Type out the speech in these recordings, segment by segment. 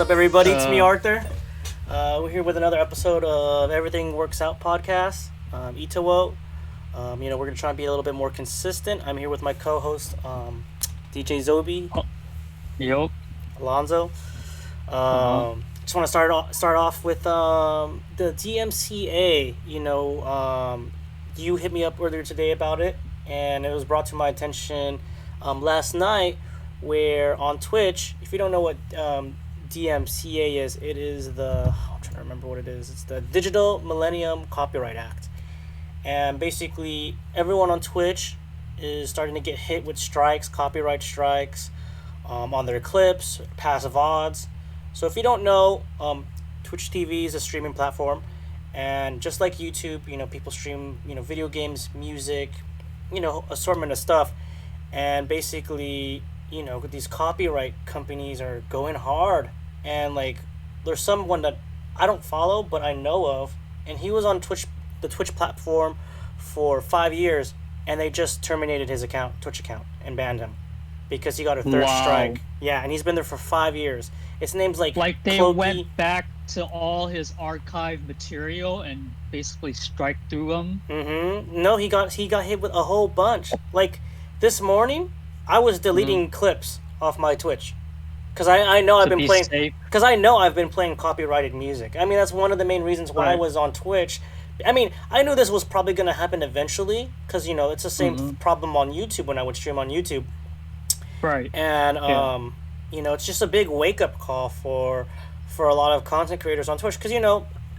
up, everybody? It's me, Arthur. We're here with another episode of Everything Works Out podcast. Etawo. We're gonna try and be a little bit more consistent. I'm here with my co-host, DJ Zobi, Yup. Alonzo. Just want to start off with the DMCA. You hit me up earlier today about it, and it was brought to my attention last night. Where on Twitch, if you don't know what DMCA is, it is I'm trying to remember what it is. It's the Digital Millennium Copyright Act. And basically, everyone on Twitch is starting to get hit with strikes, copyright strikes, on their clips, passive odds. So if you don't know, Twitch TV is a streaming platform. And just like YouTube, people stream, video games, music, assortment of stuff. And basically, these copyright companies are going hard. And, there's someone that I don't follow, but I know of. And he was on the Twitch platform for 5 years. And they just terminated his Twitch account, and banned him. Because he got a third strike. Yeah, and he's been there for 5 years. His name's Like they Cloaky. went back to all his archive material and basically strike through them. Mm-hmm. No, he got hit with a whole bunch. This morning, I was deleting clips off my Twitch. Because I know I've been playing... Because I know I've been playing copyrighted music. I mean, that's one of the main reasons why I was on Twitch. I mean, I knew this was probably going to happen eventually. Because, it's the same problem on YouTube when I would stream on YouTube. Right. And, it's just a big wake-up call for a lot of content creators on Twitch. Because,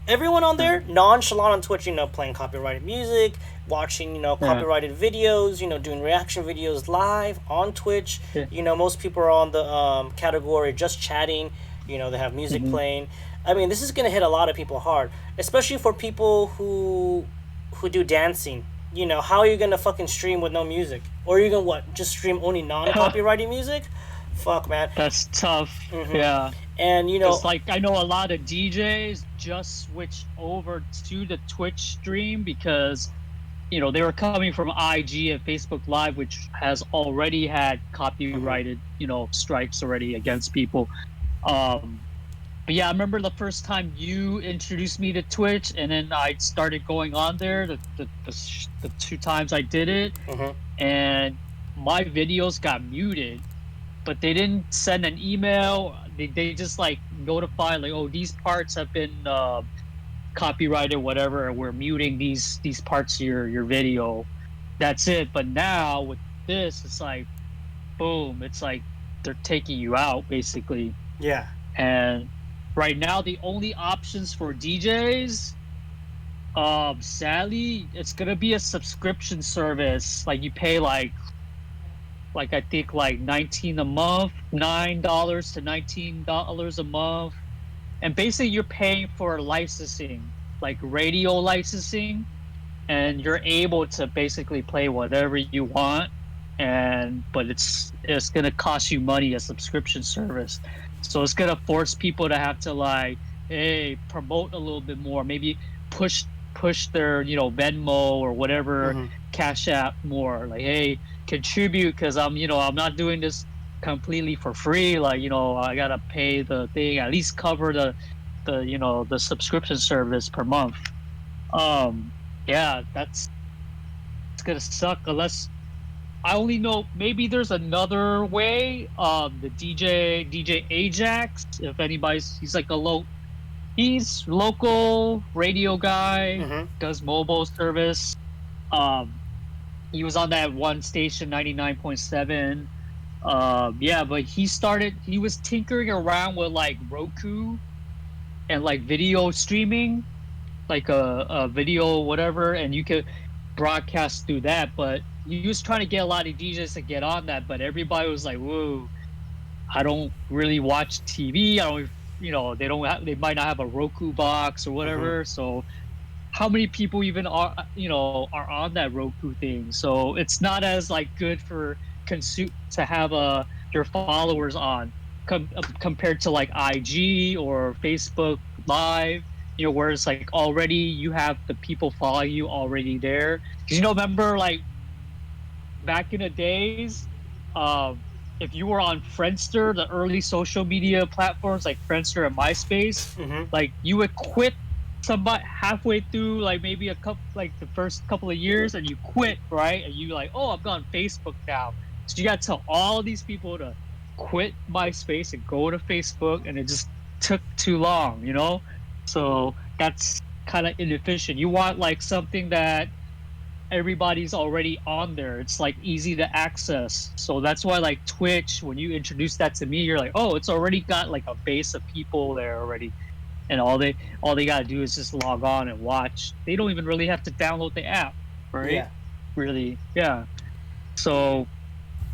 everyone on there, nonchalant on Twitch, playing copyrighted music, watching, copyrighted videos, doing reaction videos live on Twitch. Yeah. Most people are on the category just chatting. They have music playing. I mean, this is going to hit a lot of people hard, especially for people who do dancing. How are you going to fucking stream with no music? Or are you going to, just stream only non-copyrighted music? Fuck, man. That's tough. Yeah. And, It's I know a lot of DJs just switched over to the Twitch stream because, they were coming from IG and Facebook Live, which has already had copyrighted, strikes already against people. But yeah, I remember the first time you introduced me to Twitch, and then I started going on there the 2 times I did it, and my videos got muted, but they didn't send an email. They just notify oh, these parts have been copyrighted, whatever, and we're muting these parts of your video. That's it. But now with this, it's boom, it's they're taking you out basically. Yeah. And right now, the only options for DJs, sadly, it's gonna be a subscription service. You pay I think $19 a month, $9 to $19 a month, and basically you're paying for licensing, radio licensing, and you're able to basically play whatever you want, but it's gonna cost you money, a subscription service. So it's gonna force people to have to promote a little bit more, maybe push their Venmo or whatever Cash App more. Hey, contribute because I'm not doing this completely for free. I gotta pay the thing, at least cover the subscription service per month. Yeah, it's gonna suck unless. I only know maybe there's another way. The DJ Ajax, if anybody's, he's local radio guy, does mobile service. He was on that one station, 99.7. But he was tinkering around with Roku and video streaming, a video whatever, and you could broadcast through that, but he was trying to get a lot of DJs to get on that, but everybody was whoa, I don't really watch TV. I don't, they might not have a Roku box or whatever. So how many people even are on that Roku thing? So it's not as good for to have your followers on compared to IG or Facebook Live. Where it's already you have the people following you already there. 'Cause remember back in the days, if you were on Friendster, the early social media platforms like Friendster and MySpace, Mm-hmm. like you would quit somebody halfway through, like maybe a couple, like the first couple of years, and you quit, right? And you like, oh, I'm on Facebook now. So you got to tell all these people to quit MySpace and go to Facebook, and it just took too long, you know? So that's kind of inefficient. You want like something that everybody's already on there. It's like easy to access. So that's why like Twitch, when you introduce that to me, you're like, oh, it's already got like a base of people there already. And all they gotta do is just log on and watch. They don't even really have to download the app, right? Yeah. Really. Yeah. So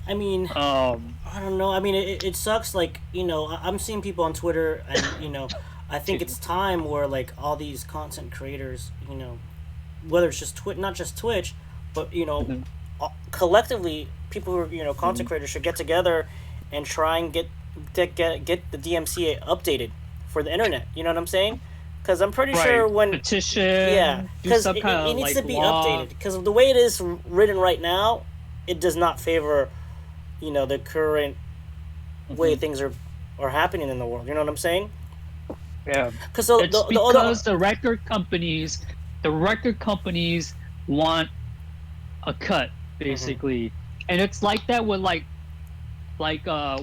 I mean, um I don't know. I mean, it sucks. Like, I'm seeing people on Twitter, and I think excuse it's me. time where like all these content creators, whether it's just not just Twitch, but Mhm, collectively, people who are content mhm. creators should get together and try and get the DMCA updated for the internet. You know what I'm saying? Because I'm pretty sure Right. when yeah, Petition, do because some it, kind it of needs like to be law. updated. Because of the way it is written right now, it does not favor the current way Mhm. things are happening in the world. You know what I'm saying? Yeah. Because It's the other because the record companies want a cut, hmm basically. And it's like that with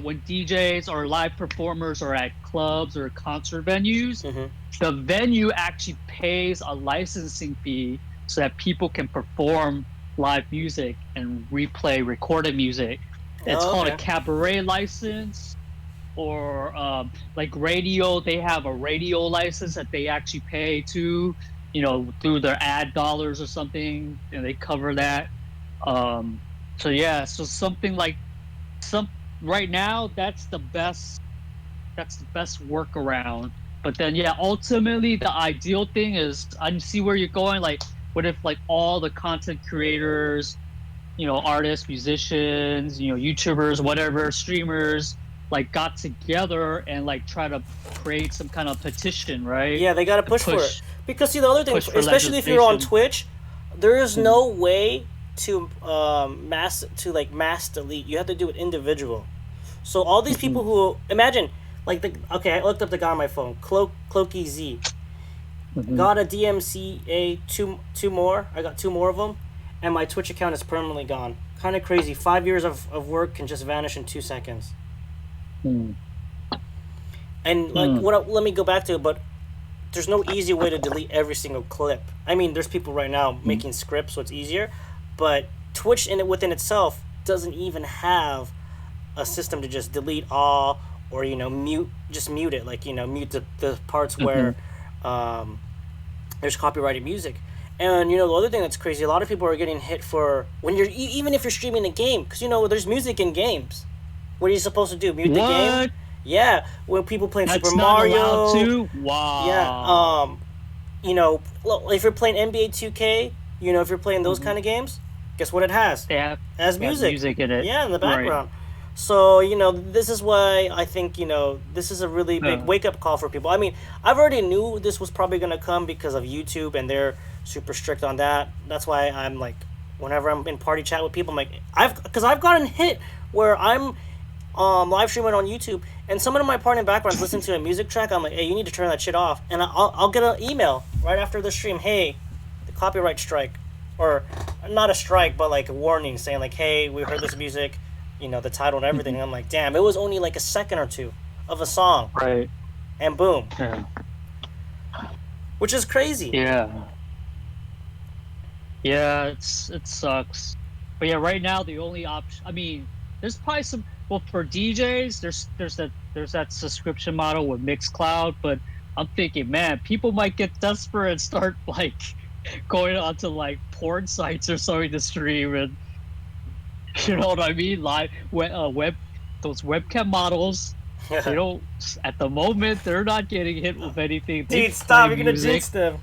when DJs or live performers are at clubs or concert venues, hmm the venue actually pays a licensing fee so that people can perform live music and replay recorded music. It's oh, called a okay. cabaret license, or like radio, they have a radio license that they actually pay to, through their ad dollars or something, and they cover that. Um, so yeah, so something like some right now, that's the best workaround. But then yeah, ultimately the ideal thing is, I see where you're going. Like, what if like all the content creators, artists, musicians, YouTubers, whatever, streamers, like got together and like try to create some kind of petition, right? Yeah, they gotta To push for it. Because see, the other thing, push for especially if you're on legislation. Twitch, there is Mhm, no way to mass delete. You have to do it individual. So all these mhm, people who imagine, like okay, I looked up the guy on my phone, Cloaky Z, mhm. got a DMCA two more. I got two more of them, and my Twitch account is permanently gone. Kind of crazy. 5 years of work can just vanish in 2 seconds. Mm, And like, mm, what? Let me go back to it, but there's no easy way to delete every single clip. I mean, there's people right now mm, making scripts, so it's easier, but Twitch in it within itself doesn't even have a system to just delete all or mute it, like mute the parts where mhm. um, there's copyrighted music. And the other thing that's crazy, a lot of people are getting hit for when even if you're streaming a game, because there's music in games. What are you supposed to do? Mute the game? What? Yeah, when people playing Super That's not allowed Mario. to? Yeah, Wow. if you're playing NBA 2K, if you're playing those Mhm. kind of games, guess what it has? It has They have music. music in it. Yeah, in the Right. background. So, this is why I think, this is a really big Uh, wake up call for people. I mean, I've already knew this was probably going to come because of YouTube and they're super strict on that. That's why I'm like, whenever I'm in party chat with people, I'm like, because I've gotten hit where I'm live streaming on YouTube, and someone in my partner background's listening to a music track. I'm like, hey, you need to turn that shit off, and I'll get an email right after the stream. Hey, the copyright strike, or not a strike, but like a warning saying like, hey, we heard this music, the title and everything. mhm. And I'm like, damn, it was only like a second or two of a song, Right. and boom, Yeah. which is crazy. Yeah. Yeah, it sucks. But yeah, right now the only option, I mean, there's probably some, well, for DJs, there's that subscription model with Mixcloud, but I'm thinking, man, people might get desperate and start like going onto like porn sites or something to stream, and you know what I mean? Those webcam models, they don't, at the moment, they're not getting hit with anything. They Dude, play stop! You're gonna music. jinx them.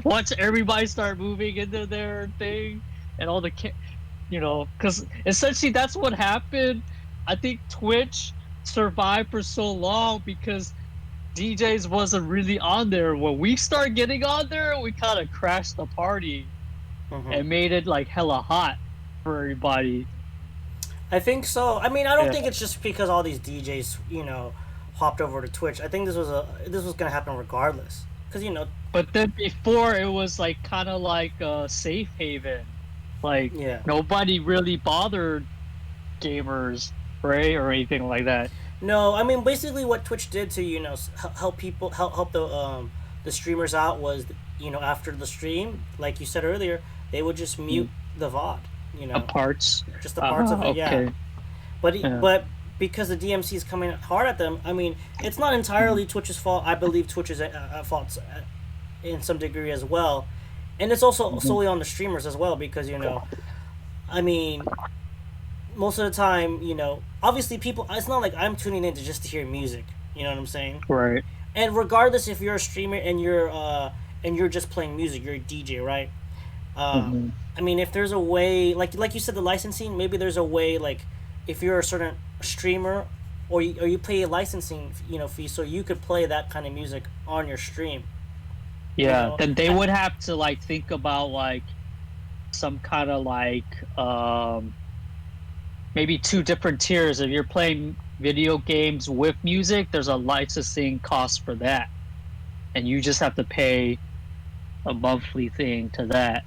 Once everybody start moving into their thing, and all the because essentially that's what happened. I think Twitch survived for so long because DJs wasn't really on there. When we start getting on there, we kind of crashed the party hmm and made it like hella hot for everybody. I think so. I mean, I don't Yeah. think it's just because all these DJs, hopped over to Twitch. I think this was gonna happen regardless. Cause But then before it was like kind of like a safe haven. Like yeah. nobody really bothered gamers, right, or anything like that. No, I mean basically what Twitch did to help people help the streamers out was after the stream, like you said earlier, they would just mute Mm. the VOD. You know, Parts. just the parts of it. Yeah, Okay. Yeah. but because the DMC is coming hard at them, I mean it's not entirely Twitch's fault. I believe Twitch is at fault in some degree as well, and it's also Mhm. solely on the streamers as well because I mean most of the time, obviously people. It's not like I'm tuning in to just to hear music. You know what I'm saying? Right. And regardless if you're a streamer and you're just playing music, you're a DJ, right? Hmm. I mean, if there's a way, like you said, the licensing, maybe there's a way, like if you're a certain streamer, or you pay a licensing, fee, so you could play that kind of music on your stream. You Yeah. know, Then they I, would have to like think about like some kind of like maybe two different tiers. If you're playing video games with music, there's a licensing cost for that, and you just have to pay a monthly thing to that.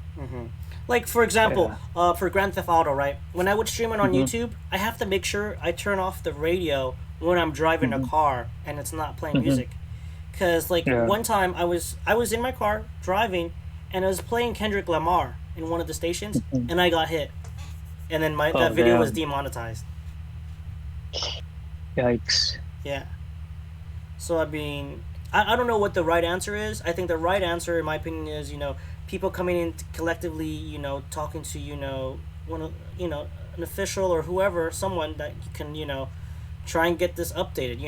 like for example, Yeah. for Grand Theft Auto, right? When I would stream it on Hmm. YouTube, I have to make sure I turn off the radio when I'm driving a Hmm. car and it's not playing Hmm. music. Cause like Yeah. one time I was in my car driving, and I was playing Kendrick Lamar in one of the stations, Mhm. and I got hit, and then my that Oh video was damn! demonetized. Yikes! Yeah. So I mean, I don't know what the right answer is. I think the right answer, in my opinion, is people coming in collectively, talking to one of an official or whoever, someone that you can try and get this updated.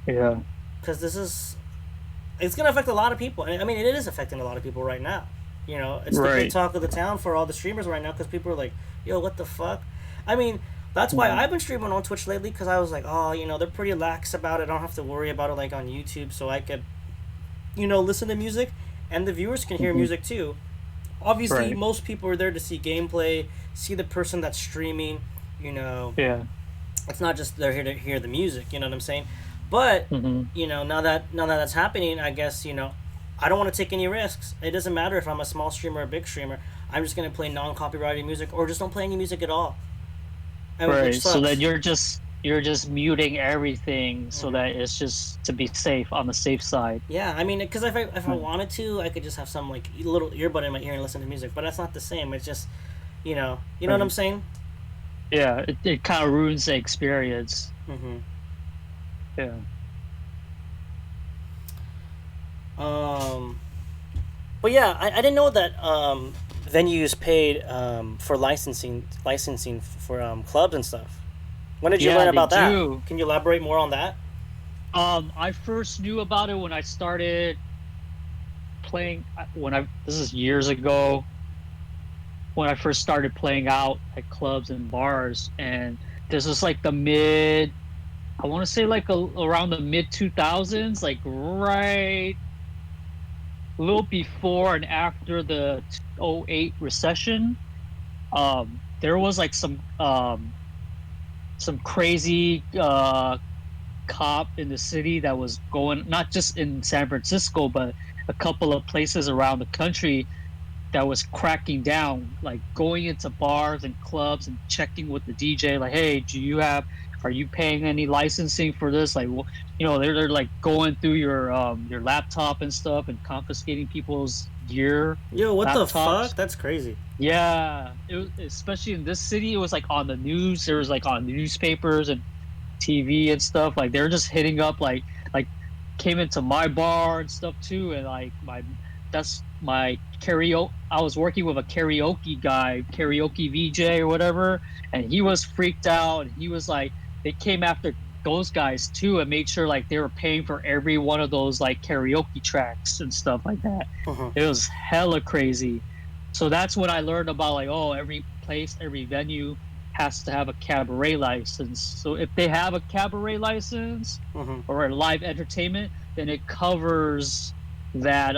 Yeah. Because this is it's gonna affect a lot of people. I mean, it is affecting a lot of people right now. It's the big Right. talk of the town for all the streamers right now because people are like, "Yo, what the fuck?" I mean, that's why Mhm. I've been streaming on Twitch lately because I was like, "Oh, they're pretty lax about it. I don't have to worry about it like on YouTube, so I could, listen to music, and the viewers can hear Mhm. music too." Obviously, Right. most people are there to see gameplay, see the person that's streaming. You know, Yeah. it's not just they're here to hear the music. You know what I'm saying? But Hmm. now that that's happening, I guess I don't want to take any risks. It doesn't matter if I'm a small streamer or a big streamer. I'm just gonna play non-copyrighted music or just don't play any music at all. I mean, Right. which So sucks. then you're just muting everything so Hmm. that it's just to be safe on the safe side. Yeah, I mean, because if I Mm. wanted to, I could just have some like little earbud in my ear and listen to music. But that's not the same. It's just, you know what I'm Right. saying? Yeah. It kind of ruins the experience. Hmm. Yeah. Um, but yeah, I didn't know that venues paid for licensing for clubs and stuff. When did you Yeah, learn they about that? do. Can you elaborate more on that? I first knew about it when I started playing. This is years ago when I first started playing out at clubs and bars, and this was like the mid. I want to say like around the mid 2000s, like right a little before and after the '08 recession. There was like some crazy cop in the city that was going not just in San Francisco but a couple of places around the country that was cracking down, like going into bars and clubs and checking with the DJ, like, hey, are you paying any licensing for this? Like, they're like going through your laptop and stuff and confiscating people's gear, Yo, what the fuck? laptops. That's crazy. Yeah, it was, especially in this city, it was like on the news. There was like on newspapers and TV and stuff. Like they're just hitting up like came into my bar and stuff too. And like that's my karaoke. I was working with a karaoke guy, karaoke VJ or whatever, and he was freaked out. And he was like, they came after those guys too and made sure like they were paying for every one of those like karaoke tracks and stuff like that. Hmm. It was hella crazy. So that's when I learned about like, oh, every place, every venue has to have a cabaret license. So if they have a cabaret license Hmm. or a live entertainment, then it covers that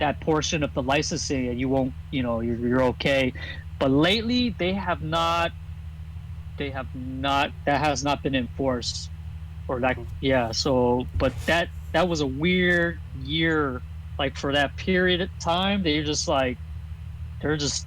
that portion of the licensing, and you won't, you're okay. But lately, they have not they have not. That has not been enforced, or that. Mhm. Yeah. So, but that was a weird year. Like for that period of time, they're just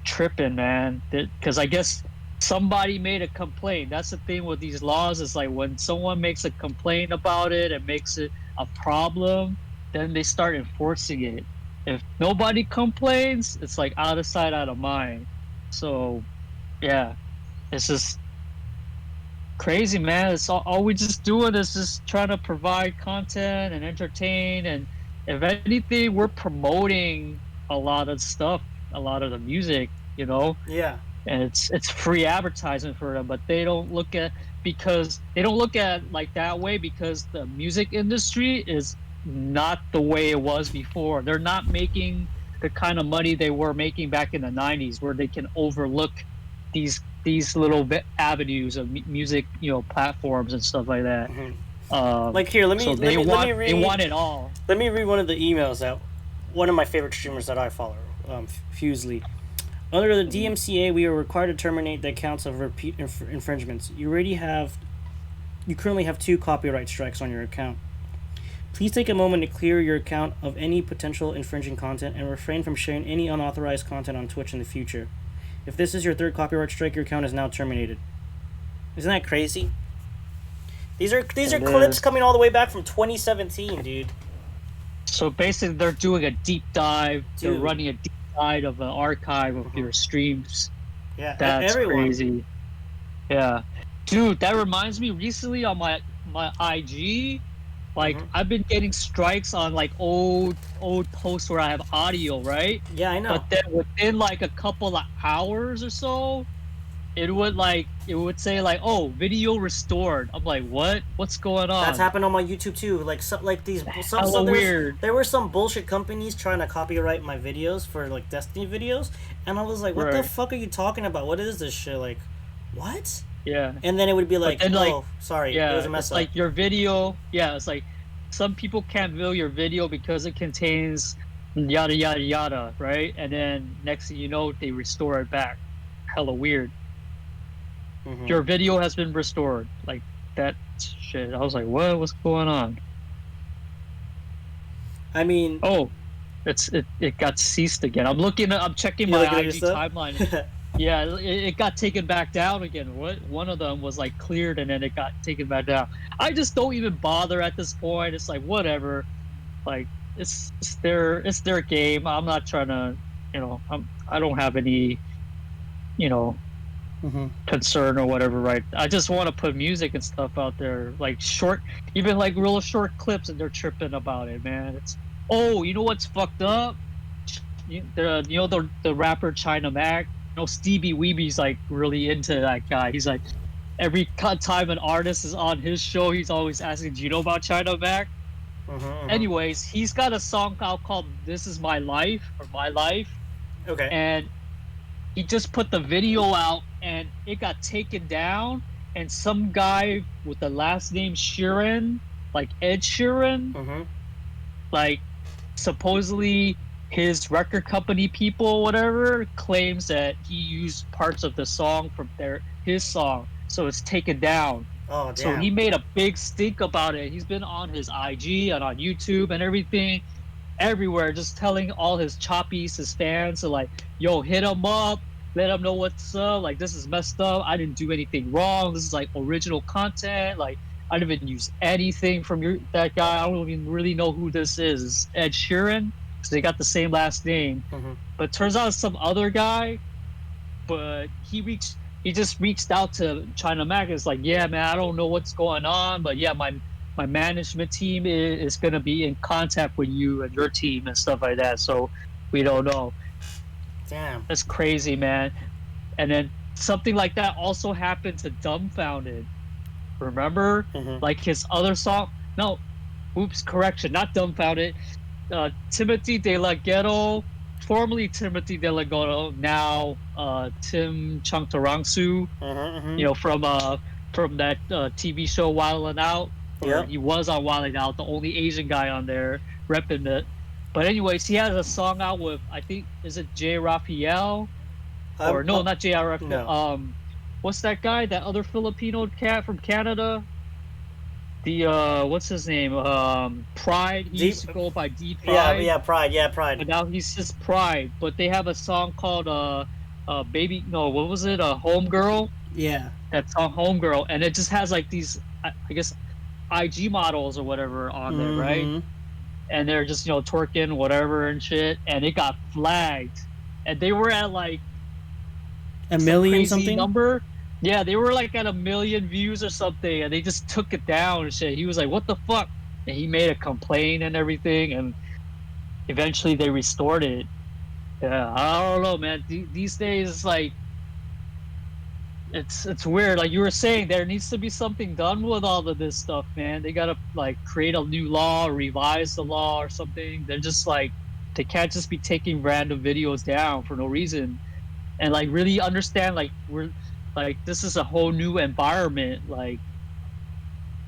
tripping, man. Because I guess somebody made a complaint. That's the thing with these laws. Is like when someone makes a complaint about it and makes it a problem, then they start enforcing it. If nobody complains, it's like out of sight, out of mind. So yeah, it's just crazy, man. It's all we just doing is just trying to provide content and entertain, and if anything, we're promoting a lot of stuff, a lot of the music, you know, Yeah. and it's free advertisement for them, but they don't look at because they don't look at like that way because the music industry is not the way it was before. They're not making the kind of money they were making back in the 90s where they can overlook these little avenues of music, you know, platforms and stuff like that. Hmm. Like here, So they want it all. let me read one of the emails that one of my favorite streamers that I follow, Fusely. Under the DMCA, we are required to terminate the accounts of repeat infringements. You currently have 2 copyright strikes on your account. Please take a moment to clear your account of any potential infringing content and refrain from sharing any unauthorized content on Twitch in the future. If this is your 3rd copyright strike, your account is now terminated. Isn't that crazy? These are clips coming all the way back from 2017, dude. So basically, they're doing a deep dive. Dude. They're running a deep dive of an archive of your streams. Yeah, That's everyone. crazy. Yeah, dude, that reminds me. Recently on my IG, like I've been getting strikes on like old posts where I have audio, right? Yeah, I know. But then within like a couple of hours or so, it would say like, "Oh, video restored." I'm like, "What? What's going on?" That's happened on my YouTube too. Like Weird. There were some bullshit companies trying to copyright my videos for like Destiny videos, and I was like, "What the fuck are you talking about? What is this shit? Like, what?" Yeah. And then it would be like, then, "Oh, sorry, yeah, it was a mess it's up." like your video. Yeah, it's like some people can't view your video because it contains yada yada yada, right? And then next thing you know, they restore it back. Hella weird. Your video has been restored. Like that shit. I was like, what? What's going on? I mean, oh, it got ceased again. I'm checking my IG timeline. Yeah, it got taken back down again. One of them was like cleared and then it got taken back down. I just don't even bother at this point. It's like whatever. Like it's their game. I'm not trying to, you know, I don't have any, you know, concern or whatever, right? I just want to put music and stuff out there, like short, even like real short clips, and they're tripping about it, man. It's you know what's fucked up? The rapper China Mac. You know, Stevie Weeby's like really into that guy. He's like every time an artist is on his show, he's always asking, "Do you know about China Mac?" Anyways, he's got a song out called "This Is My Life" or "My Life." Okay. And he just put the video out and it got taken down, and some guy with the last name Sheeran, like Ed Sheeran, like supposedly his record company people, whatever, claims that he used parts of the song from his song, so it's taken down. Oh, damn. So he made a big stink about it. He's been on his IG and on YouTube and everything, everywhere, just telling all his choppies, his fans, to like, yo, hit him up, let him know what's up. Like, this is messed up. I didn't do anything wrong. This is like original content. Like, I didn't even use anything from that guy. I don't even really know who this is. It's Ed Sheeran, because they got the same last name. But it turns out it's some other guy. But he just reached out to China Mac. It's like, yeah, man, I don't know what's going on, but yeah, my management team is going to be in contact with you and your team and stuff like that. So we don't know. Damn. That's crazy, man. And then something like that also happened to Dumbfounded. Remember? Like his other song? No. Oops, correction. Not Dumbfounded. Timothy De La Ghetto, formerly Timothy De La Ghetto, now Tim Changtarangsu. You know, from that TV show Wild 'N Out. Yeah. He was on Wild 'N Out, the only Asian guy on there repping it. But anyways, he has a song out with, I think, is it J. Raphael? Or no, not J. Raphael. No. what's that guy? That other Filipino cat from Canada? The what's his name? Pride. He Deep. used to go by D Yeah, Pride, yeah, Pride. Yeah, Pride. but now he's just Pride. But they have a song called Baby. No, what was it? Homegirl. Yeah. That song Homegirl, and it just has like these, I guess, IG models or whatever on there, right? Mm-hmm. And they're just twerking whatever and shit, and it got flagged, and they were at like A some million crazy something. number. Yeah, they were like at 1 million views or something, and they just took it down and shit. He was like, "What the fuck?" And he made a complaint and everything, and eventually they restored it. Yeah, I don't know, man. These days, it's like it's weird. Like you were saying, there needs to be something done with all of this stuff, man. They gotta like create a new law, revise the law or something. They're just like they can't just be taking random videos down for no reason, and like really understand like we're like this is a whole new environment. Like,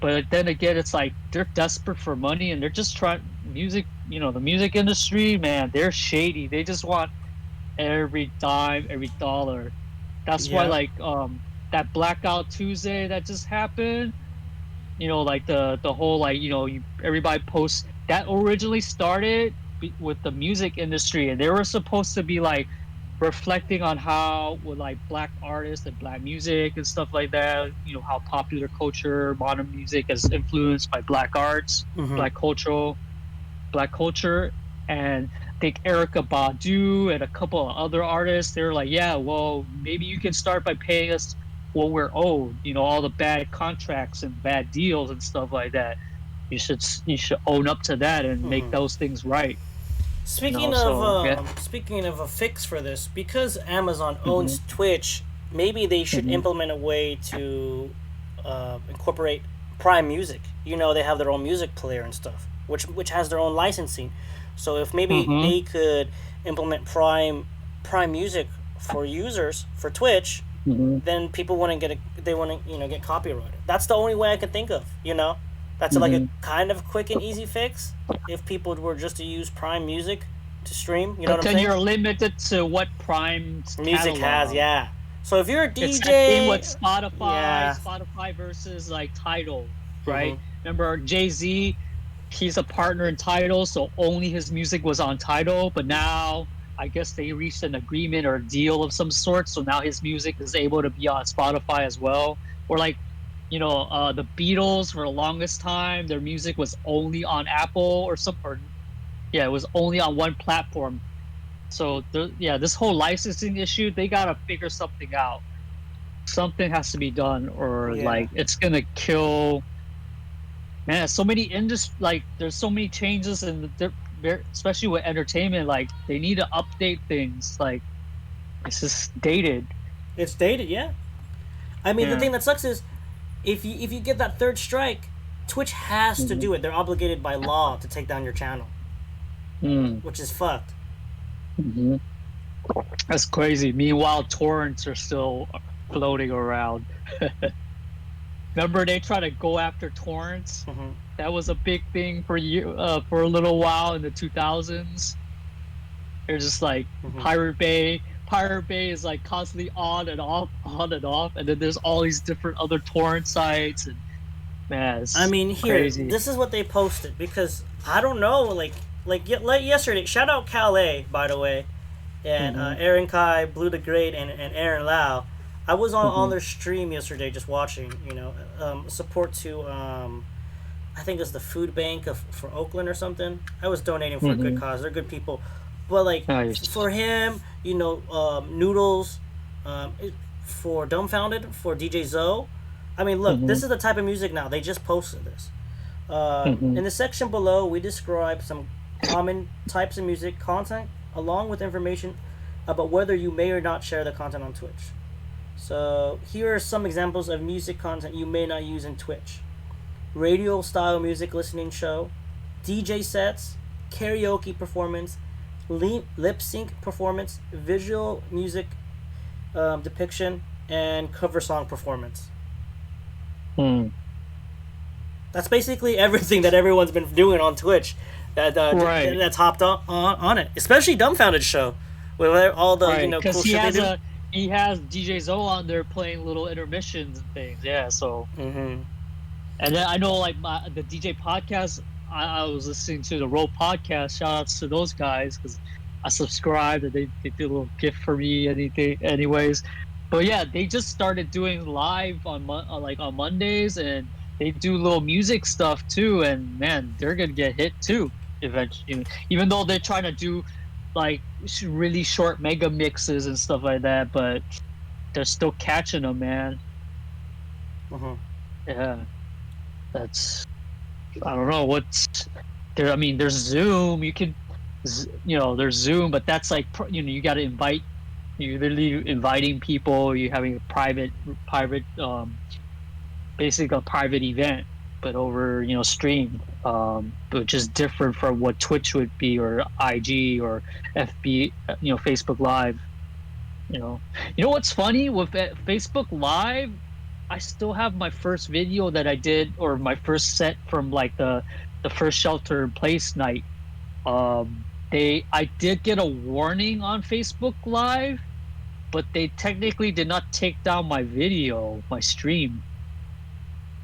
but then again, it's like they're desperate for money and they're just trying music. The music industry, man, they're shady. They just want every dime, every dollar. That's why Yeah. like that Blackout Tuesday that just happened, like the whole like everybody posts that originally started with the music industry, and they were supposed to be like reflecting on how with like black artists and black music and stuff like that, how popular culture, modern music is influenced by black arts, Mm-hmm. black culture, and I think Erica Badu and a couple of other artists. They were like, yeah, well, maybe you can start by paying us what we're owed. All the bad contracts and bad deals and stuff like that. You should own up to that and make Mm-hmm. those things right. Speaking of Yeah. speaking of a fix for this, because Amazon Hmm. owns Twitch, maybe they should Hmm. implement a way to incorporate Prime Music. They have their own music player and stuff, which has their own licensing. So if maybe Hmm. they could implement Prime Music for users for Twitch, Hmm. then people wouldn't they wouldn't get copyrighted. That's the only way I could think of. That's like a Hmm. kind of quick and easy fix if people were just to use Prime Music to stream. You know But what I'm then saying? you're limited to what Prime's Music has, catalog. yeah. So if you're a It's that thing with DJ, Spotify, yeah. Spotify versus like Tidal, right? Mhm. Remember Jay-Z, he's a partner in Tidal, so only his music was on Tidal, but now I guess they reached an agreement or a deal of some sort, so now his music is able to be on Spotify as well. Or like, the Beatles for the longest time, their music was only on Apple or something, or yeah, it was only on one platform. So yeah, this whole licensing issue, they gotta figure something out. Something has to be done, or Yeah. like it's gonna kill. Man, so many like there's so many changes in especially with entertainment. Like they need to update things. Like it's just dated. It's dated, yeah. I mean, the Yeah. thing that sucks is if you get that third strike, Twitch has to Mhm. do it. They're obligated by law to take down your channel, Mm. which is fucked. Hmm. That's crazy. Meanwhile, torrents are still floating around. Remember, they try to go after torrents. Hmm. That was a big thing for a little while in the 2000s. They're just like Hmm. Pirate Bay. Pirate Bay is like constantly on and off, and then there's all these different other torrent sites, and man, I it's mean, here, crazy. this is what they posted because I don't know, like yesterday. Shout out Calais, by the way, and Hmm. Aaron Kai, Blue the Great, and Aaron Lau. I was on Hmm. their stream yesterday, just watching. Support to I think it's the food bank for Oakland or something. I was donating for a good Hmm. cause. They're good people, but like Nice. for him, Noodles, for Dumbfounded for DJ Zoe. I mean, look, Hmm. this is the type of music now. They just posted this. Hmm. In the section below, we describe some common types of music content along with information about whether you may or not share the content on Twitch. So here are some examples of music content you may not use in Twitch: radio style music listening show, DJ sets, karaoke performance, lip sync performance, visual music depiction, and cover song performance. Mm. That's basically everything that everyone's been doing on Twitch. Right. That's hopped on it, especially Dumbfounded show with all the Right, cool because he shit has they do. he has DJ Zoe on there playing little intermissions and things. Yeah, so Mm-hmm. and then I know like the DJ podcast. I was listening to the Roll podcast. Shout outs to those guys because I subscribed and they did a little gift for me. Anyways. But yeah, they just started doing live like on Mondays, and they do little music stuff too. And man, they're gonna get hit too eventually. Even though they're trying to do like really short mega mixes and stuff like that, but they're still catching them, man. Mm-hmm. Yeah, that's I don't know what's there. I mean, there's Zoom. You can, there's Zoom, but that's like you got to invite. You're literally inviting people. You're having a private, basically a private event, but over stream, which is different from what Twitch would be or IG or FB, Facebook Live. You know what's funny with Facebook Live? I still have my first video that I did, or my first set from like the first shelter in place night. I did get a warning on Facebook Live, but they technically did not take down my video, my stream,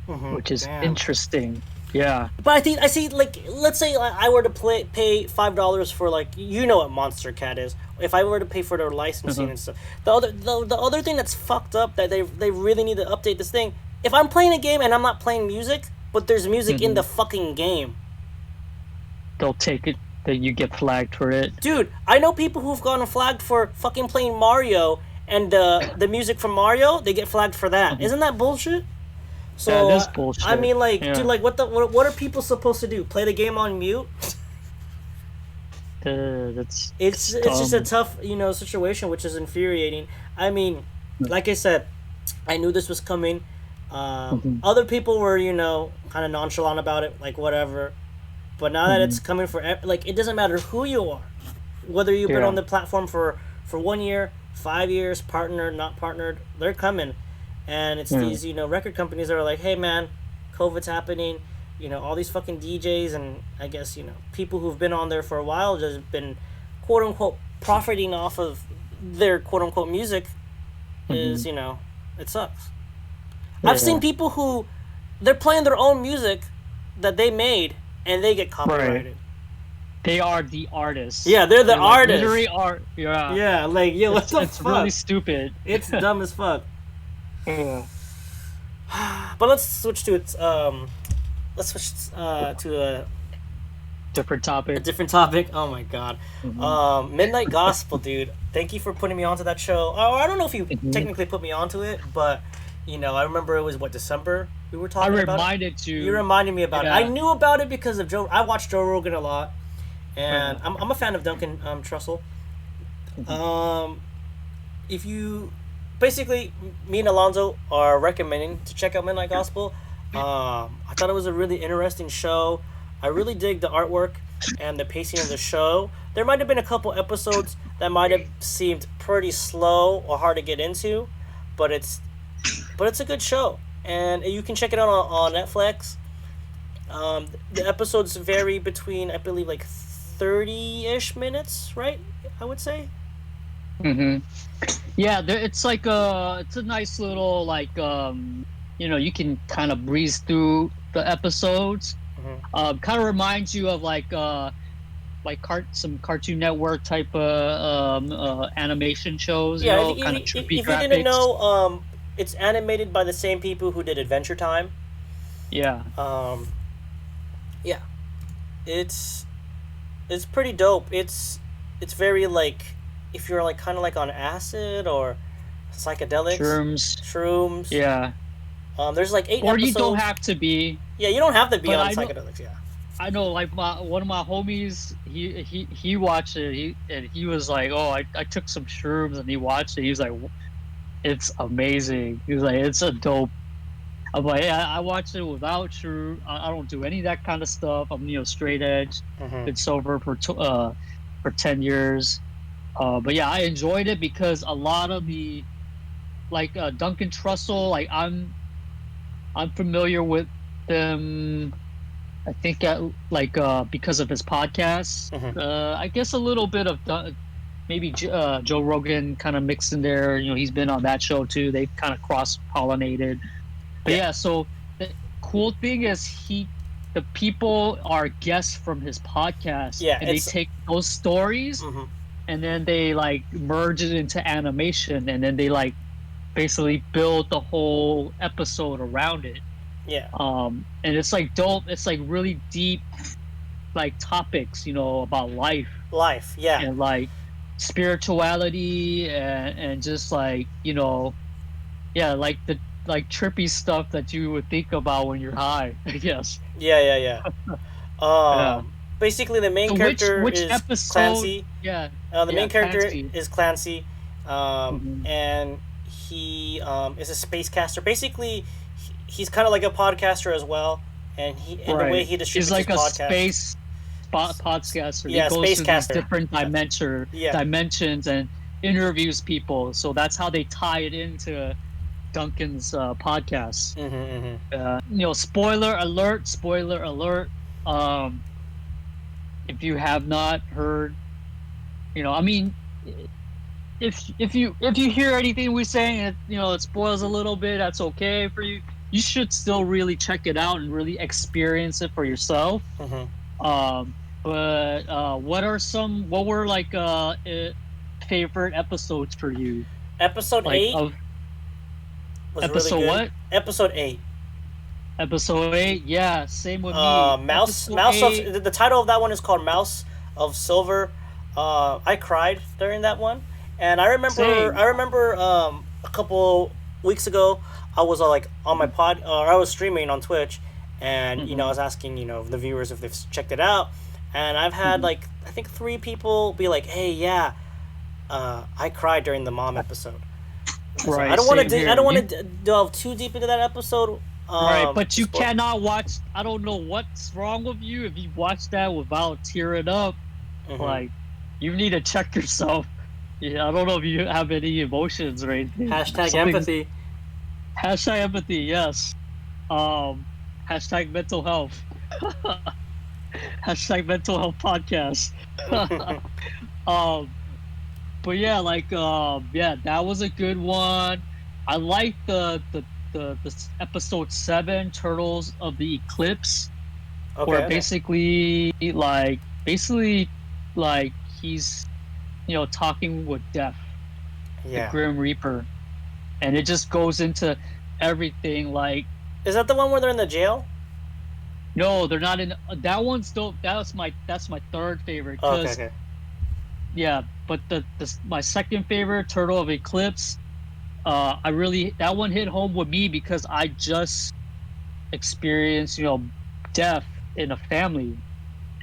which is interesting. Yeah. But I see, like, let's say I were to pay $5 for, like, you know what Monster Cat is. If I were to pay for their licensing and stuff. The other thing that's fucked up that they really need to update this thing. If I'm playing a game and I'm not playing music, but there's music in the fucking game, they'll take it. That you get flagged for it. Dude, I know people who've gotten flagged for fucking playing Mario, and the music from Mario, they get flagged for that. Isn't that bullshit? So that is bullshit. I mean, like, dude, like, what are people supposed to do? Play the game on mute? It's just a tough, situation, which is infuriating. I mean, like I said, I knew this was coming. Other people were, kind of nonchalant about it, like whatever. But now that it's coming for, like, it doesn't matter who you are, whether you've been on the platform for 1 year, 5 years, partnered, not partnered, they're coming. And it's these, record companies that are like, hey, man, COVID's happening. All these fucking DJs and I guess, people who've been on there for a while just been, quote unquote, profiting off of their quote unquote music is, it sucks. I've seen people who, they're playing their own music that they made and they get copyrighted. Right. They are the artists. Yeah, they're the artists. Literally art. Yeah. Yeah, like, yo, what the fuck? It's really stupid. It's dumb as fuck. Yeah. But let's switch to to a different topic. A different topic. Oh my god. Midnight Gospel, dude. Thank you for putting me onto that show. I don't know if you technically put me onto it, but I remember it was December we were talking about. You reminded me about it. I knew about it because of Joe. I watched Joe Rogan a lot, and I'm a fan of Duncan Trussell. If you basically, me and Alonzo are recommending to check out Midnight Gospel. I thought it was a really interesting show. I really dig the artwork and the pacing of the show. There might have been a couple episodes that might have seemed pretty slow or hard to get into, but it's a good show, and you can check it out on Netflix. The episodes vary between, I believe, like 30-ish minutes, right? I would say. Yeah, it's like it's a nice little like you can kind of breeze through the episodes. Kind of reminds you of like some Cartoon Network type of animation shows. Yeah, kind of trippy if you graphics. didn't know, it's animated by the same people who did Adventure Time. Yeah. Yeah, it's pretty dope. It's very like, if you're like kind of like on acid or psychedelics, shrooms. Yeah. There's like 8 or episodes. You don't have to be. Yeah, you don't have to be on psychedelics. Yeah. I know, like one of my homies, he watched it. He was like, "Oh, I took some shrooms," and he watched it. He was like, "It's amazing." He was like, "It's a dope." I'm like, "Yeah, I watched it without shrooms. I don't do any of that kind of stuff. I'm straight edge. Been sober for 10 years." But yeah, I enjoyed it because a lot of the, like Duncan Trussell, like I'm familiar with them. I think because of his podcasts. I guess a little bit of maybe Joe Rogan kind of mixed in there. He's been on that show too. They've kind of cross pollinated. But Yeah. yeah, so the cool thing is the people are guests from his podcast, Yeah. and they It's. take those stories Hmm. and then they like merge it into animation, and then they like basically build the whole episode around it. Yeah. And it's like dope. It's like really deep, like topics, about life Life. Yeah. and like spirituality and just like yeah, like the like trippy stuff that you would think about when you're high. I guess. Yeah. Yeah. Yeah. Yeah. Basically, the main So which character which is episode? Clancy. Yeah, The yeah, main character Clancy. is Clancy, Hmm. and he is a space caster. Basically, he's kind of like a podcaster as well, and the way Right. he He's distributes his like a podcast. space podcaster. He Yeah, goes space to these caster. different Yeah. dimensions and interviews people. So that's how they tie it into Duncan's podcast. Hmm. Spoiler alert! Spoiler alert! Um, if you have not heard, I mean, if you hear anything we're saying, it spoils a little bit. That's okay for you. You should still really check it out and really experience it for yourself. Hmm. But what were like favorite episodes for you? Episode Like 8 of was really episode good. what? Episode 8. Episode 8? Yeah, same with me. Mouse. Episode Mouse 8. of the title of that one is called Mouse of Silver. I cried during that one, and I remember. Same. I remember a couple weeks ago, I was like on my pod, or I was streaming on Twitch, and I was asking the viewers if they've checked it out, and I've had Mhm. like I think 3 people be like, "Hey, yeah, I cried during the mom episode." So Right. I don't want Same to. here. I don't want to delve too deep into that episode. Right, but you Spoil- cannot watch. I don't know what's wrong with you if you watch that without tearing up. Mhm. Like, you need to check yourself. Yeah, I don't know if you have any emotions or anything. Hashtag Something- empathy. Hashtag empathy. Yes. Hashtag mental health. Hashtag mental health podcast. um, but yeah, like yeah, that was a good one. I like the episode 7, Turtles of the Eclipse, where Okay. basically like he's talking with Death, the Yeah. Grim Reaper, and it just goes into everything. Like, Is that the one where they're in the jail? no, they're not in that one's dope. That's my third favorite. Oh, okay. 'Cause, Okay. yeah, but my second favorite, Turtle of Eclipse, that one hit home with me because I just experienced death in a family,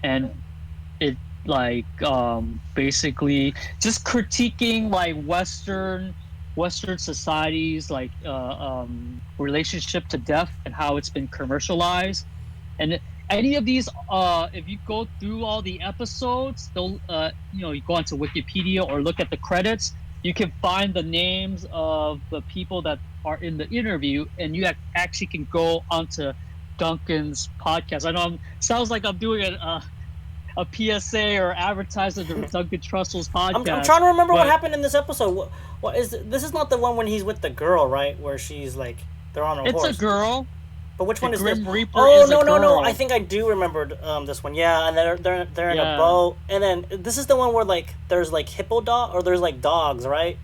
and it like basically just critiquing like Western societies like relationship to death and how it's been commercialized. And any of these, if you go through all the episodes, they'll you go onto Wikipedia or look at the credits, you can find the names of the people that are in the interview, and you actually can go onto Duncan's podcast. I know sounds like I'm doing a PSA or advertising of Duncan Trussell's podcast. I'm trying to remember what but happened in this episode. What is this? Is not the one when he's with the girl, right? Where she's like they're on a It's horse. a girl. But which one The is Grim this? Reaper Oh is a no. girl. I think I do remember this one. Yeah, and they're in a Yeah. boat, and then this is the one where like there's like hippo dog or there's like dogs, right?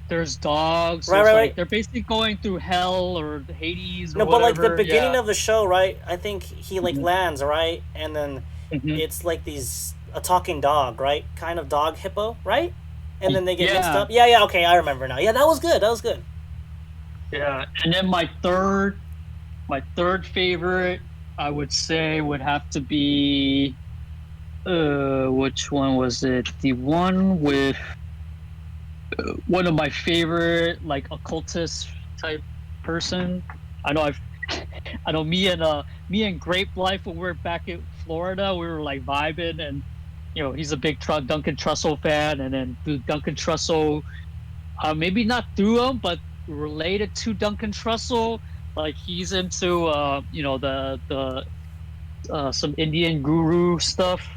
There's dogs. Right, there's, right, like, right. They're basically going through hell or Hades or No, but like whatever. the beginning yeah. of the show, right? I think he like Mhm. lands, right, and then Mhm. it's like a talking dog, right? Kind of dog hippo, right? And then they get messed Yeah. up. Yeah. Okay, I remember now. Yeah, that was good. Yeah, and then my third favorite, I would say, would have to be, which one was it? The one with one of my favorite, like, occultist type person. I know. Me and Grape Life, when we were back in Florida, we were like vibing, and he's a big Duncan Trussell fan, and then through Duncan Trussell, maybe not through him, but related to Duncan Trussell, like he's into the some Indian guru stuff.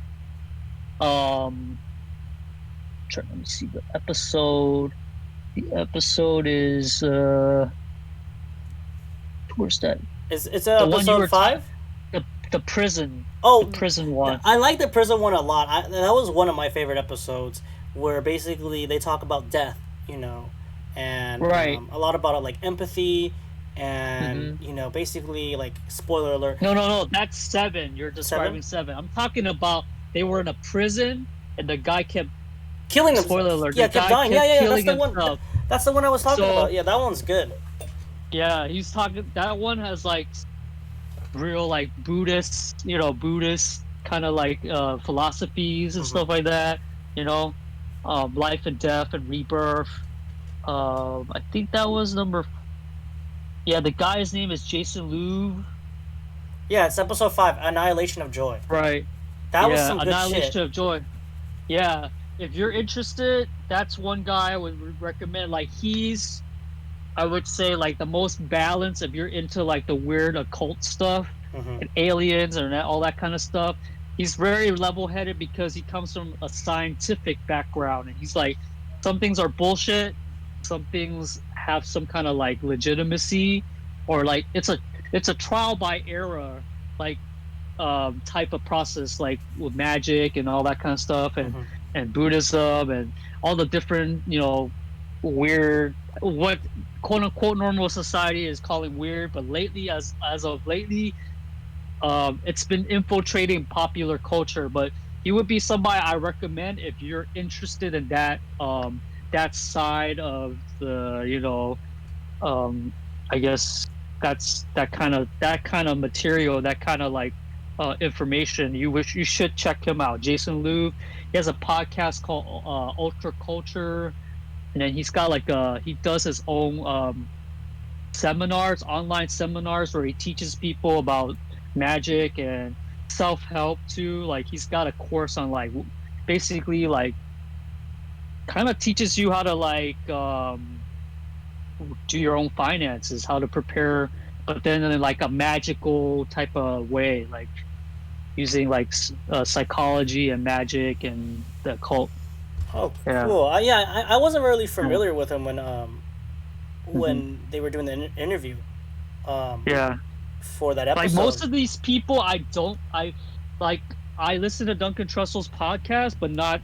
Let me see the episode. The episode is where's that? It's The one you episode were talking. 5. The prison. The Oh, prison one. I like the prison one a lot. That was one of my favorite episodes, where basically they talk about death, and Right. a lot about like empathy, Mm-hmm. and basically like spoiler alert. No. That's 7. You're Seven, describing 7. I'm talking about they were in a prison and the guy kept. killing Spoiler himself. alert. The Yeah, kept guy dying. Yeah, kept yeah, yeah. That's killing the one. himself. That's the one I was talking So about. Yeah, that one's good. yeah, he's talking. That one has like real like Buddhist kind of like philosophies and Hmm. stuff like that. You know, life and death and rebirth. I think that was number. Yeah, the guy's name is Jason Louv. Yeah, it's episode 5, Annihilation of Joy. Right. That was Yeah, some good shit. Annihilation of Joy. Yeah, if you're interested, that's one guy I would recommend. Like he's, I would say, like the most balanced. If you're into like the weird occult stuff Hmm. and aliens and all that kind of stuff, he's very level-headed because he comes from a scientific background, and he's like, some things are bullshit, some things have some kind of like legitimacy, or like it's a trial by error, like type of process, like with magic and all that kind of stuff, and Hmm. Buddhism and all the different weird what quote unquote normal society is calling weird, but lately, as of lately, it's been infiltrating popular culture. But he would be somebody I recommend if you're interested in that side of the I guess that kind of material, that kind of like information. You should check him out, Jason Liu. He has a podcast called Ultra Culture, and then he's got like he does his own seminars, online seminars, where he teaches people about magic and self-help too. Like he's got a course on like basically like kind of teaches you how to like do your own finances, how to prepare, but then in like a magical type of way, like using like psychology and magic and the occult. Oh, Yeah. cool. Yeah, I wasn't really Yeah. familiar with him Hmm. when they were doing the interview, um, Yeah. for that Like most episode. of these people, like I listen to Duncan Trussell's podcast, but not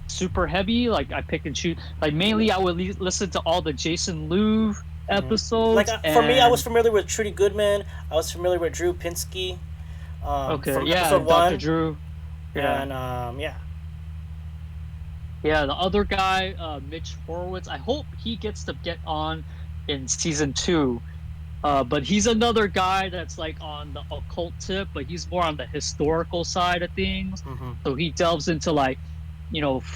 super heavy. Like I pick and choose. Like mainly, I would listen to all the Jason Liu Hmm. Like, episodes. for me, I was And familiar with Trudy Goodman. I was familiar with Drew Pinsky, okay, from yeah, episode Dr. 1, Drew. Yeah, and yeah. yeah. The other guy, Mitch Horowitz. I hope he gets to get on in season 2. But he's another guy that's like on the occult tip, but he's more on the historical side of things. Hmm. So he delves into like,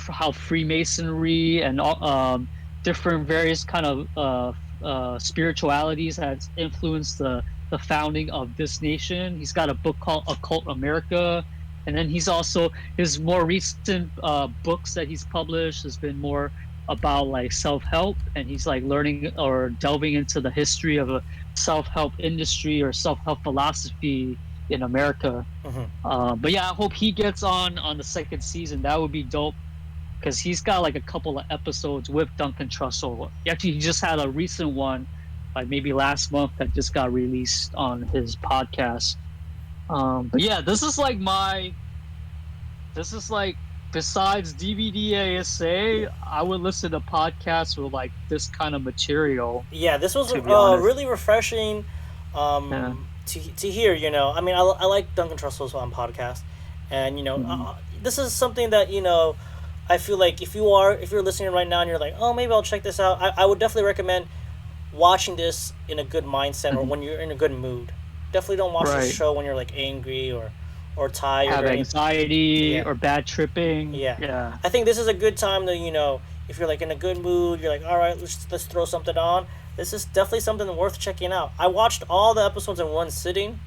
how Freemasonry and different various kind of spiritualities has influenced the founding of this nation. He's got a book called Occult America, and then he's also his more recent books that he's published has been more about like self-help, and he's like learning or delving into the history of a self-help industry or self-help philosophy in America. Hmm. But yeah, I hope he gets on the second season. That would be dope because he's got like a couple of episodes with Duncan Trussell. Actually, he just had a recent one, like maybe last month, that just got released on his podcast. But yeah, this is like besides DVD ASA, I would listen to podcasts with like this kind of material. Yeah, this was To be honest, really refreshing, yeah. to hear. I mean, I like Duncan Trussell's podcast, and Mhm. this is something that I feel like if you're listening right now and you're like, oh, maybe I'll check this out. I would definitely recommend watching this in a good mindset, or Mhm. when you're in a good mood. Definitely don't watch this Right. show when you're like angry or tired Have or anything. anxiety Yeah, or bad tripping. yeah. Yeah. I think this is a good time to if you're like in a good mood, you're like, all right, let's throw something on. This is definitely something worth checking out. I watched all the episodes in one sitting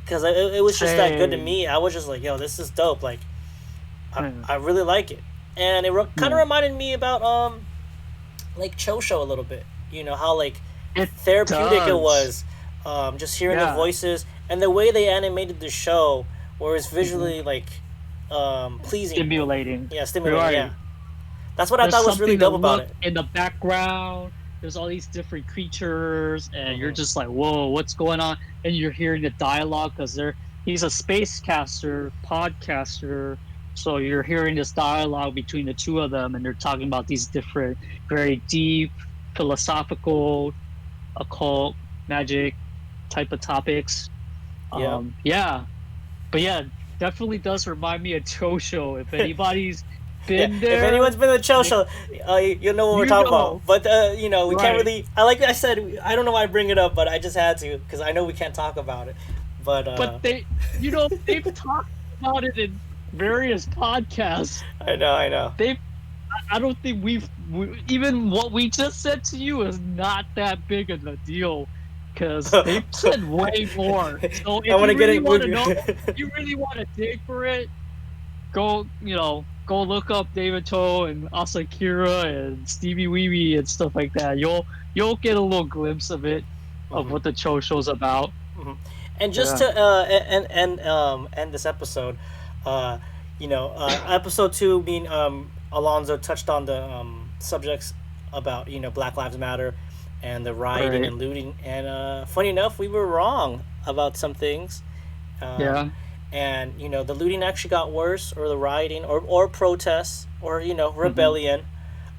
because it was just that good to Same. me. I was just like, yo, this is dope. Like, I, Yeah. I really like it, and it kind of Yeah. reminded me about like Cho Show a little bit. How like It therapeutic it does. was, just hearing the Yeah. voices and the way they animated the show, where it's Mhm. visually like pleasing. Stimulating. Yeah, You're stimulating. Yeah. right. That's what I there's thought was really something to dope about look it. in the background. There's all these different creatures, and you're Hmm. just like, whoa, what's going on? And you're hearing the dialogue because he's a spacecaster, podcaster. So you're hearing this dialogue between the two of them, and they're talking about these different, very deep, philosophical, occult, magic type of topics. Yeah. Yeah, but yeah, definitely does remind me of Chosho. If anybody's Yeah, been if anyone's there, been to they, Chosho, you'll know what we're you talking about. know, But we can't right? really. I like I said, I don't know why I bring it up, but I just had to because I know we can't talk about it. But But they've talked about it in various podcasts. I know. They've I don't think even what we just said to you is not that big of a deal because they've said way more. So I if want you to get really it. want to know, if you really want to dig for it, go look up David Toe and Asakura and Stevie Weeby and stuff like that. You'll get a little glimpse of it, of Mhm. what the Cho show's about. And just Yeah. to end this episode, uh, episode two, me and Alonzo touched on the subjects about Black Lives Matter and the rioting Right. and looting. And funny enough, we were wrong about some things. Um, Yeah. and the looting actually got worse, or the rioting, or protests, or Hmm. rebellion.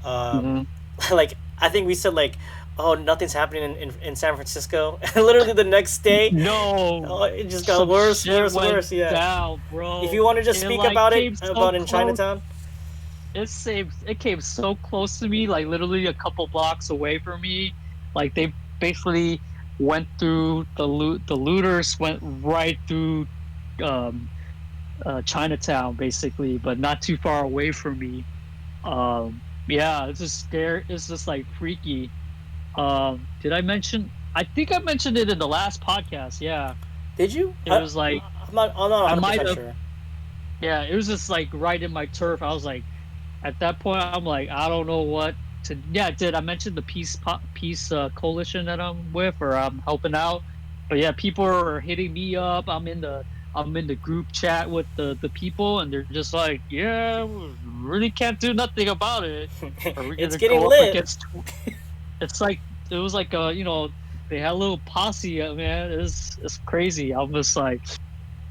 Um, Hmm. like I think we said like, oh, nothing's happening in San Francisco, and literally the next day, No, oh, it just got some worse, shit worse, went worse. Yeah. down, If bro. you want to just It speak like about it, came so about in close. Chinatown. It came so close to me, like literally a couple blocks away from me. Like they basically went through the looters went right through um Chinatown basically, but not too far away from me. Yeah, it's just scary. It's just like freaky. Did I mention? I think I mentioned it in the last podcast. Yeah, Did you? it was like I'm not I 100% might have. sure. Yeah, it was just like right in my turf. I was like, at that point, I'm like, I don't know what to. Yeah, did I mention the peace coalition that I'm with or I'm helping out? But yeah, people are hitting me up. I'm in the group chat with the people, and they're just like, yeah, we really can't do nothing about it. Are we It's gonna getting go up lit. against? It's like it was like they had a little posse, man. It's crazy. I'm just like,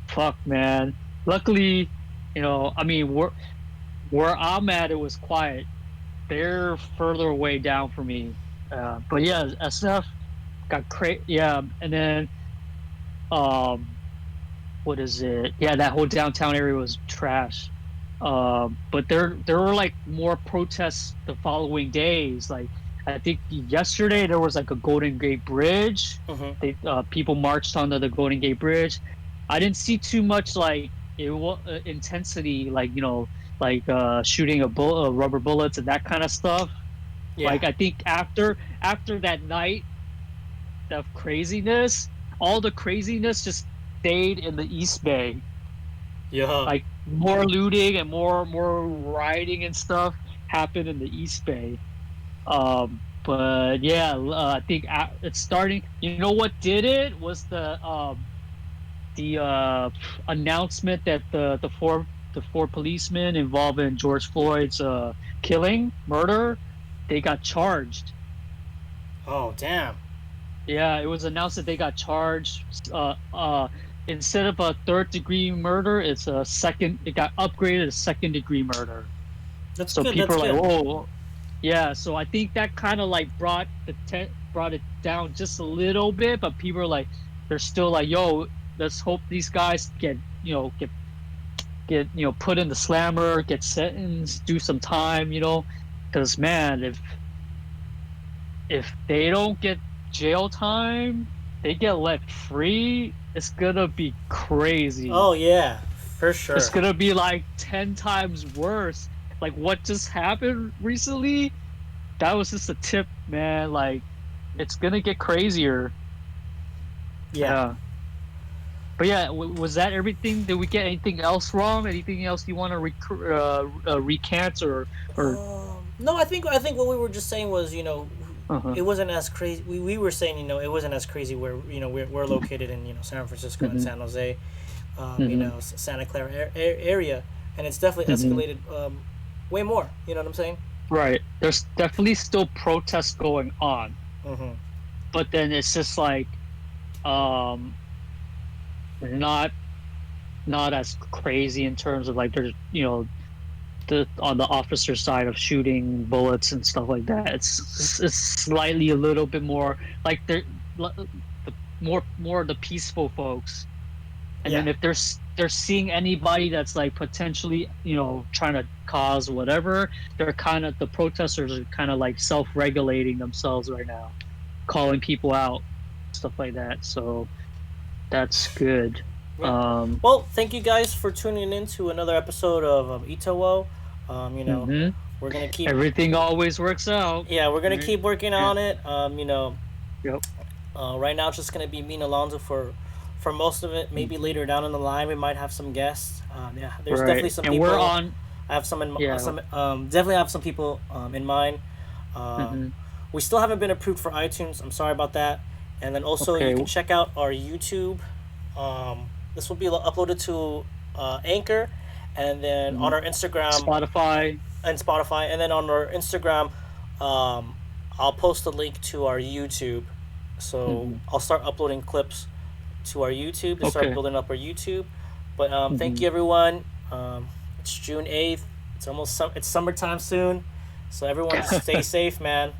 fuck, man. Luckily, I mean, where I'm at, it was quiet. They're further away down from me. But yeah, SF got crazy. Yeah, and then um, what is it? Yeah, that whole downtown area was trash. But there were like more protests the following days. Like I think yesterday there was like a Golden Gate Bridge. Hmm. People marched onto the Golden Gate Bridge. I didn't see too much like intensity, like like shooting rubber bullets and that kind of stuff. Yeah. Like I think after that night of craziness, all the craziness just stayed in the East Bay. Yeah. Like more looting and more rioting and stuff happened in the East Bay. But yeah, I think it's starting. You know what did it was the announcement that the four policemen involved in George Floyd's murder, they got charged. Oh, damn. Yeah, it was announced that they got charged. Instead of a third degree murder, it's a second. It got upgraded to second degree murder. That's So good. people That's are like, good. "Oh, yeah." So I think that kind of like brought it down just a little bit, but people are like, they're still like, "Yo, let's hope these guys get put in the slammer, get sentenced, do some time, because man, if they don't get jail time, they get let free, it's gonna be crazy. Oh yeah, for It's sure. gonna be like 10 times worse. Like what just happened recently, that was just a tip, man. Like it's gonna get crazier. Yeah. Yeah. But yeah, was that everything? Did we get anything else wrong? Anything else you want to recant or No, I think what we were just saying was uh-huh. it wasn't as crazy. We were saying it wasn't as crazy where we're located in San Francisco and Hmm. San Jose, Hmm. Santa Clara area, and it's definitely Hmm. escalated way more. You know what I'm saying? right. There's definitely still protests going on, Mm-hmm. but then it's just like um not not as crazy in terms of like there's the on the officer side of shooting bullets and stuff like that. It's slightly a little bit more like the more the peaceful folks. And Yeah. then if they're seeing anybody that's like potentially trying to cause whatever, the protesters are kind of like self-regulating themselves right now, calling people out, stuff like that. So that's good. Yeah. Um, Well, thank you guys for tuning in to another episode of Itawo. You know, hmm we're gonna keep. Everything always works out. Yeah, we're gonna Right? keep working Yeah. on it. Yep. Right now it's just gonna be me and Alonzo for most of it. Maybe later down in the line we might have some guests. Yeah, there's definitely Right. some And we're people. on. I have some in Yeah. some definitely have some people in mind. hmm We still haven't been approved for iTunes. I'm sorry about that. And then also you Okay. can check out our YouTube. This will be uploaded to Anchor, and then on mhm. our Instagram Spotify. and Spotify, and then on our Instagram, um, I'll post a link to our YouTube. So hmm I'll start uploading clips to our YouTube to start Okay. building up our YouTube. But thank hmm you everyone. It's June 8th. It's summertime soon. So everyone stay safe, man.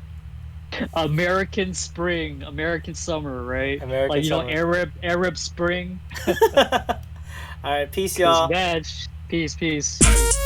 American spring, American summer, right? American Like summer. Arab spring. All right, peace, Cause y'all. veg. Peace, peace.